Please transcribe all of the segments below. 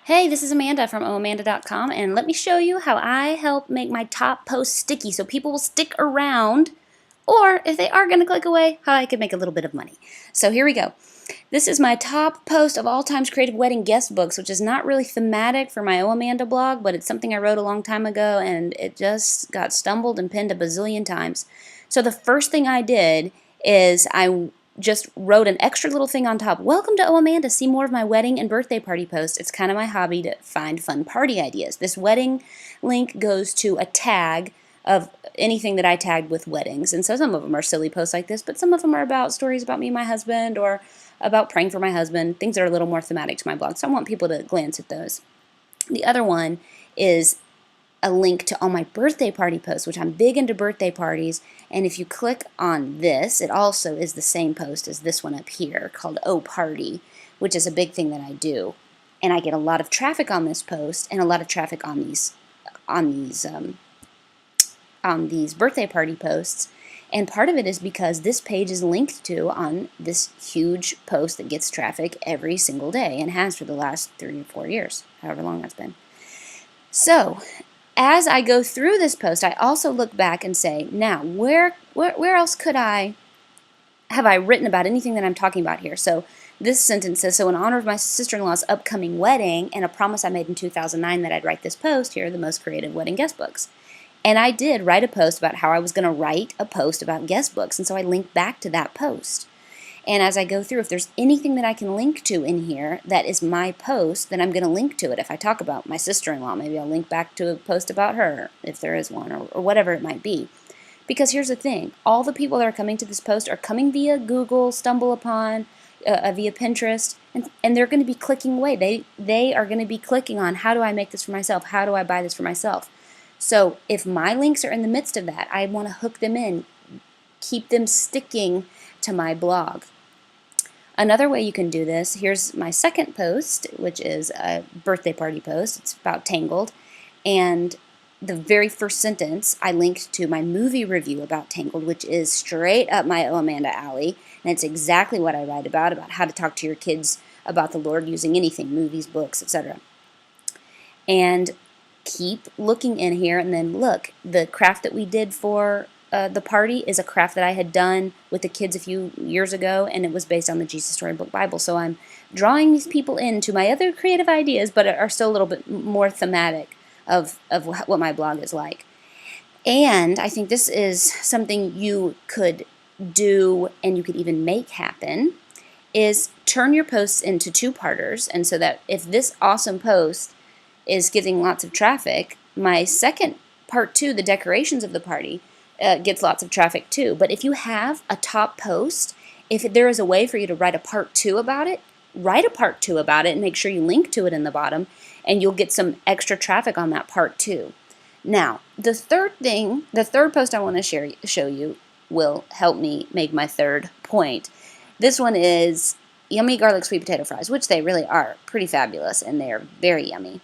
Hey, this is Amanda from oamanda.com, and let me show you how I help make my top posts sticky so people will stick around, or if they are going to click away, how I can make a little bit of money. So here we go. This is my top post of all times creative wedding guest books, which is not really thematic for my Amanda blog, but it's something I wrote a long time ago, and it just got stumbled and pinned a bazillion times. So the first thing I did is I just wrote an extra little thing on top. Welcome to Amanda. See more of my wedding and birthday party posts. It's kind of my hobby to find fun party ideas. This wedding link goes to a tag of anything that I tagged with weddings. And so some of them are silly posts like this, but some of them are about stories about me and my husband or about praying for my husband, things that are a little more thematic to my blog. So I want people to glance at those. The other one is a link to all my birthday party posts, which I'm big into birthday parties, and if you click on this, it also is the same post as this one up here called Oh Party, which is a big thing that I do. And I get a lot of traffic on this post and a lot of traffic on these birthday party posts. And part of it is because this page is linked to on this huge post that gets traffic every single day and has for the last 3 or 4 years, however long that's been. So as I go through this post, I also look back and say, now, where else have I written about anything that I'm talking about here? So this sentence says, so in honor of my sister-in-law's upcoming wedding and a promise I made in 2009 that I'd write this post, here are the most creative wedding guest books. And I did write a post about how I was going to write a post about guest books, and so I linked back to that post. And as I go through, if there's anything that I can link to in here that is my post, then I'm going to link to it. If I talk about my sister-in-law, maybe I'll link back to a post about her, if there is one, or whatever it might be. Because here's the thing, all the people that are coming to this post are coming via Google, stumble upon, via Pinterest, and they're going to be clicking away. They are going to be clicking on, how do I make this for myself? How do I buy this for myself? So if my links are in the midst of that, I want to hook them in, keep them sticking to my blog. Another way you can do this, here's my second post, which is a birthday party post. It's about Tangled. And the very first sentence, I linked to my movie review about Tangled, which is straight up my Amanda alley. And it's exactly what I write about how to talk to your kids about the Lord using anything, movies, books, etc. And keep looking in here, and then look, the craft that we did for the party is a craft that I had done with the kids a few years ago, and it was based on the Jesus Storybook Bible. So I'm drawing these people into my other creative ideas, but are still a little bit more thematic of what my blog is like. And I think this is something you could do, and you could even make happen, is turn your posts into two-parters, and so that if this awesome post is getting lots of traffic, my second part 2, the decorations of the party, gets lots of traffic too. But if you have a top post, if there is a way for you to write a part 2 about it, write a part 2 about it and make sure you link to it in the bottom, and you'll get some extra traffic on that part 2. Now, the third post I want to show you will help me make my third point. This one is yummy garlic sweet potato fries, which they really are pretty fabulous, and they are very yummy.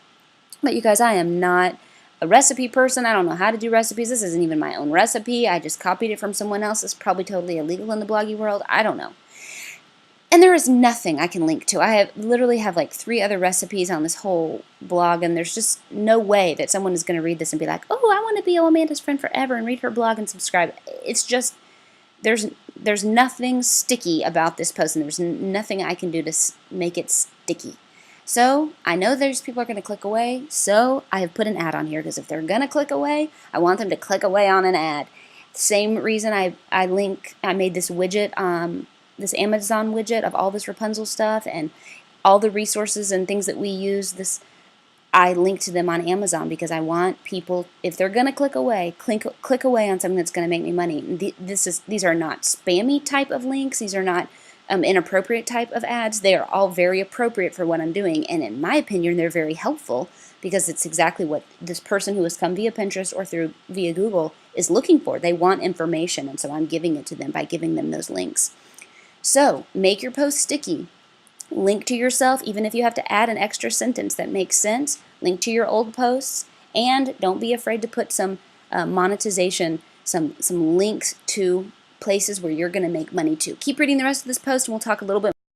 But you guys, I am not a recipe person. I don't know how to do recipes. This isn't even my own recipe. I just copied it from someone else. It's probably totally illegal in the bloggy world. I don't know. And there is nothing I can link to. I literally have like 3 other recipes on this whole blog, and there's just no way that someone is going to read this and be like, oh, I want to be Amanda's friend forever and read her blog and subscribe. It's just, there's nothing sticky about this post, and there's nothing I can do to make it sticky. So I know there's people are going to click away, so I have put an ad on here, because if they're going to click away, I want them to click away on an ad. Same reason I made this widget, this Amazon widget of all this Rapunzel stuff and all the resources and things that we use. I link to them on Amazon because I want people, if they're going to click away on something that's going to make me money. These are not spammy type of links. These are not inappropriate type of ads. They are all very appropriate for what I'm doing, and in my opinion, they're very helpful because it's exactly what this person who has come via Pinterest or via Google is looking for. They want information, and so I'm giving it to them by giving them those links. So make your post sticky. Link to yourself, even if you have to add an extra sentence that makes sense. Link to your old posts, and don't be afraid to put some monetization, some links to places where you're going to make money too. Keep reading the rest of this post, and we'll talk a little bit